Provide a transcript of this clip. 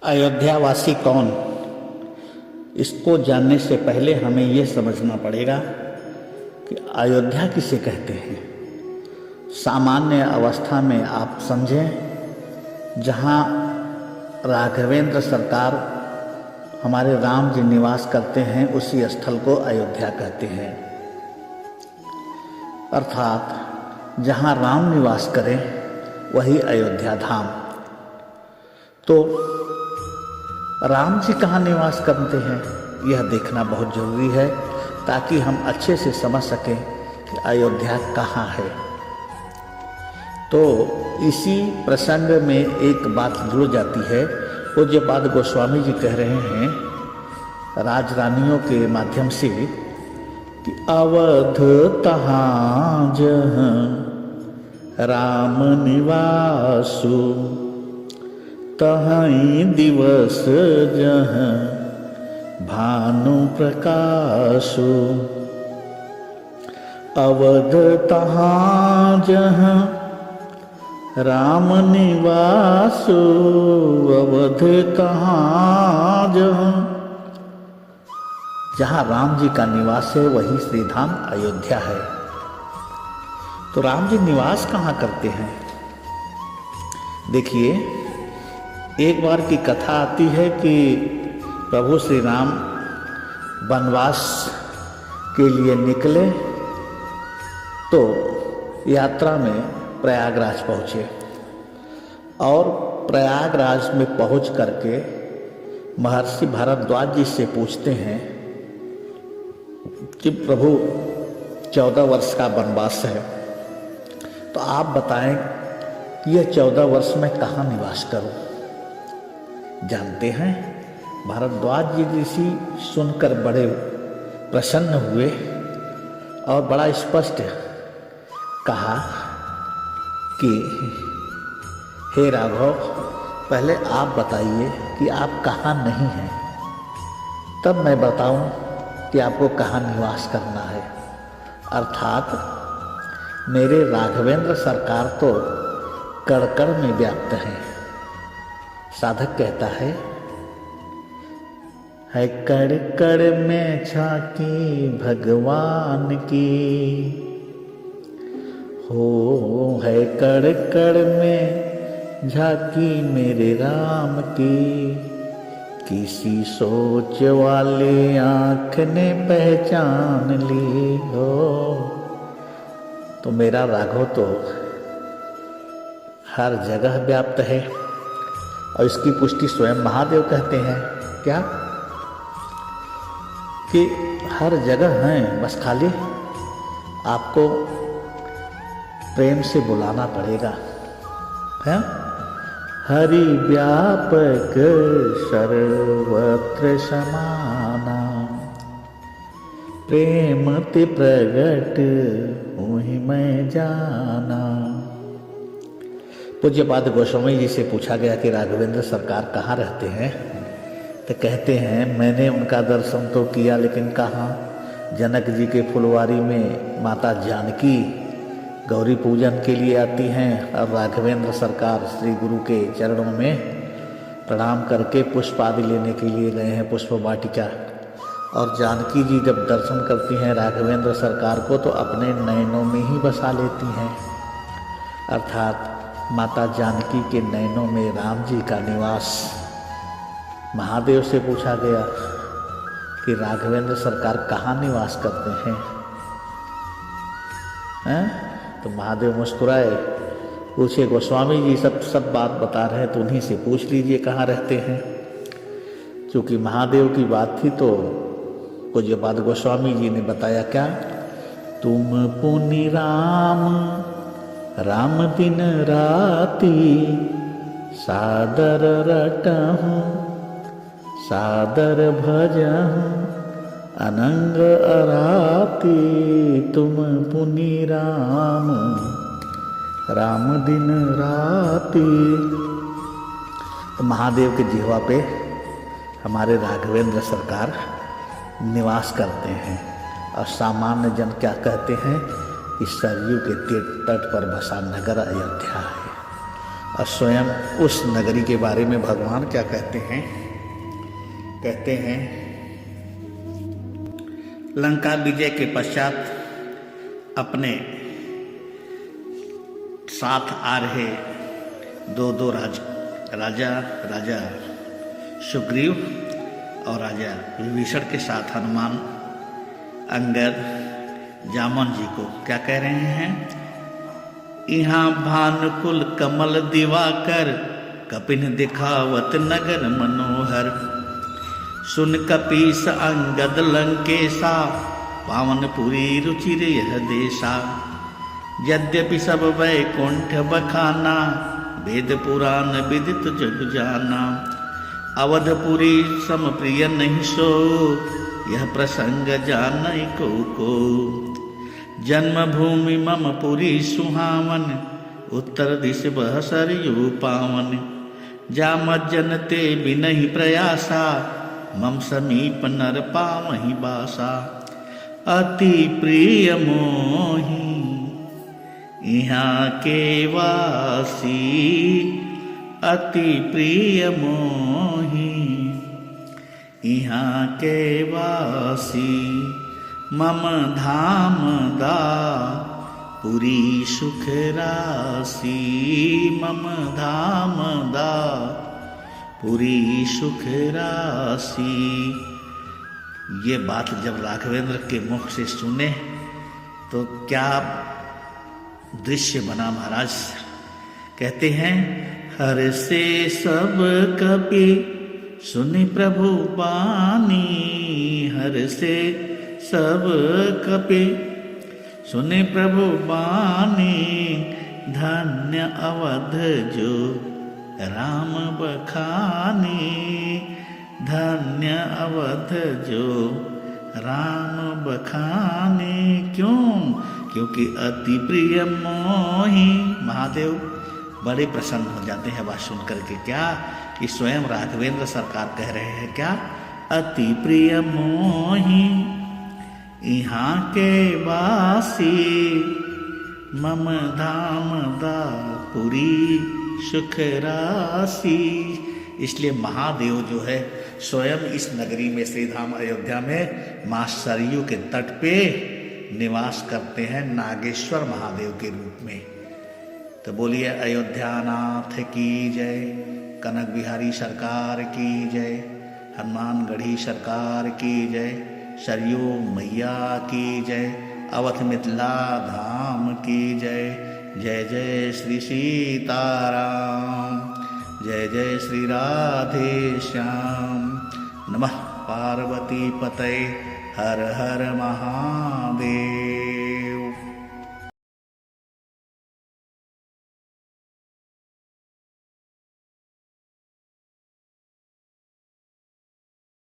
अयोध्यावासी कौन, इसको जानने से पहले हमें यह समझना पड़ेगा कि अयोध्या किसे कहते हैं। सामान्य अवस्था में आप समझें, जहाँ राघवेंद्र सरकार हमारे राम जी निवास करते हैं उसी स्थल को अयोध्या कहते हैं। अर्थात जहाँ राम निवास करें वही अयोध्या धाम। तो राम जी कहाँ निवास करते हैं यह देखना बहुत जरूरी है, ताकि हम अच्छे से समझ सकें कि अयोध्या कहाँ है। तो इसी प्रसंग में एक बात जुड़ जाती है। पूज्यपाद गोस्वामी जी कह रहे हैं राजरानियों के माध्यम से कि अवध तहाँ जहाँ राम निवासु, तहीं दिवस जहाँ भानु प्रकाशु। अवध तहाँ जहाँ राम निवासु, अवध तहाँ जहाँ राम जी का निवास है वही श्रीधाम अयोध्या है। तो राम जी निवास कहाँ करते हैं? देखिए, एक बार की कथा आती है कि प्रभु श्री राम वनवास के लिए निकले तो यात्रा में प्रयागराज पहुँचे और प्रयागराज में पहुँच करके महर्षि भारद्वाज जी से पूछते हैं कि प्रभु 14 वर्ष का वनवास है, तो आप बताएं कि यह 14 वर्ष में कहाँ निवास करूं। जानते हैं, भारद्वाज जी ऋषि सुनकर बड़े प्रसन्न हुए और बड़ा स्पष्ट कहा कि हे राघव, पहले आप बताइए कि आप कहाँ नहीं हैं, तब मैं बताऊं कि आपको कहाँ निवास करना है। अर्थात मेरे राघवेंद्र सरकार तो कण कण में व्याप्त हैं। साधक कहता है कण कण में झांकी भगवान की, हो है कण कण में झांकी मेरे राम की, किसी सोच वाले आँख ने पहचान ली हो। तो मेरा राघव तो हर जगह व्याप्त है और इसकी पुष्टि स्वयं महादेव कहते हैं। क्या? कि हर जगह हैं, बस खाली आपको प्रेम से बुलाना पड़ेगा। है हरि व्यापक सर्वत्र समाना, प्रेम ते प्रगट हुई मैं जाना। पूज्यपाद गोस्वामी जी से पूछा गया कि राघवेंद्र सरकार कहाँ रहते हैं, तो कहते हैं मैंने उनका दर्शन तो किया, लेकिन कहाँ? जनक जी के फुलवारी में माता जानकी गौरी पूजन के लिए आती हैं और राघवेंद्र सरकार श्री गुरु के चरणों में प्रणाम करके पुष्प आदि लेने के लिए गए हैं, पुष्प वाटिका। और जानकी जी जब दर्शन करती हैं राघवेंद्र सरकार को तो अपने नयनों में ही बसा लेती हैं। अर्थात माता जानकी के नयनों में राम जी का निवास। महादेव से पूछा गया कि राघवेंद्र सरकार कहाँ निवास करते हैं? तो महादेव मुस्कुराए, पूछे गोस्वामी जी सब बात बता रहे हैं तो उन्हीं से पूछ लीजिए कहाँ रहते हैं। क्योंकि महादेव की बात थी तो पूज्यपाद गोस्वामी जी ने बताया क्या? तुम पुनि राम राम दिन राती, सादर रटहूँ सादर भजहूँ अनंग अराती, तुम पुनि राम राम दिन राती। तो महादेव के जिह्वा पे हमारे राघवेंद्र सरकार निवास करते हैं और सामान्य जन क्या कहते हैं कि सरयू के तट पर बसा नगर अयोध्या है। और स्वयं उस नगरी के बारे में भगवान क्या कहते हैं? कहते हैं लंका विजय के पश्चात अपने साथ आ रहे दो राजा सुग्रीव और राजा विभीषण के साथ हनुमान अंगद जामन जी को क्या कह रहे हैं? यहाँ भानुकुल कमल दिवाकर कपिन दिखावत नगर मनोहर। सुन कपीस अंगद लंकेशा पावनपुरी रुचिर यह देशा। यद्यपि सब वैकुंठ बखाना वेद पुराण विदित जग जाना। अवधपुरी सम प्रिय नहीं सो यह प्रसंग जानई को। जन्मभूमि मम पुरी सुहावन उत्तर दिश बह सरयू पावन। जामज्जन ते बिनहि प्रयासा मम समीप नर पावहि बासा। अति प्रिय मोहि यहाँ के वासी। अति प्रिय मोहि यहाँ के वासी। मम धाम दा पुरी सुख राशि। मम धाम दा पुरी सुख राशि। ये बात जब राघवेंद्र के मुख से सुने तो क्या दृश्य बना महाराज। कहते हैं हर से सब कपि सुनि प्रभु बानी। हर से सब कपि सुनि प्रभु बानी। धन्य अवध जो राम बखानी। धन्य अवध जो राम बखानी। क्यों? क्योंकि अति प्रिय मोहि। महादेव बड़े प्रसन्न हो जाते हैं बात सुन करके। क्या कि स्वयं राघवेंद्र सरकार कह रहे हैं क्या? अति प्रिय मोहि यहाँ के वासी। मम धाम दा पुरी सुख राशि। इसलिए महादेव जो है स्वयं इस नगरी में श्री धाम अयोध्या में मां सरयू के तट पे निवास करते हैं नागेश्वर महादेव के रूप में। तो बोलिए अयोध्यानाथ की जय, कनक बिहारी सरकार की जय, हनुमानगढ़ी सरकार की जय, सरयू मैया की जय, अवध मिथिला धाम की जय। जय जय श्री सीताराम, जय जय श्री राधे श्याम। नमः पार्वती पतये, हर हर महादेव।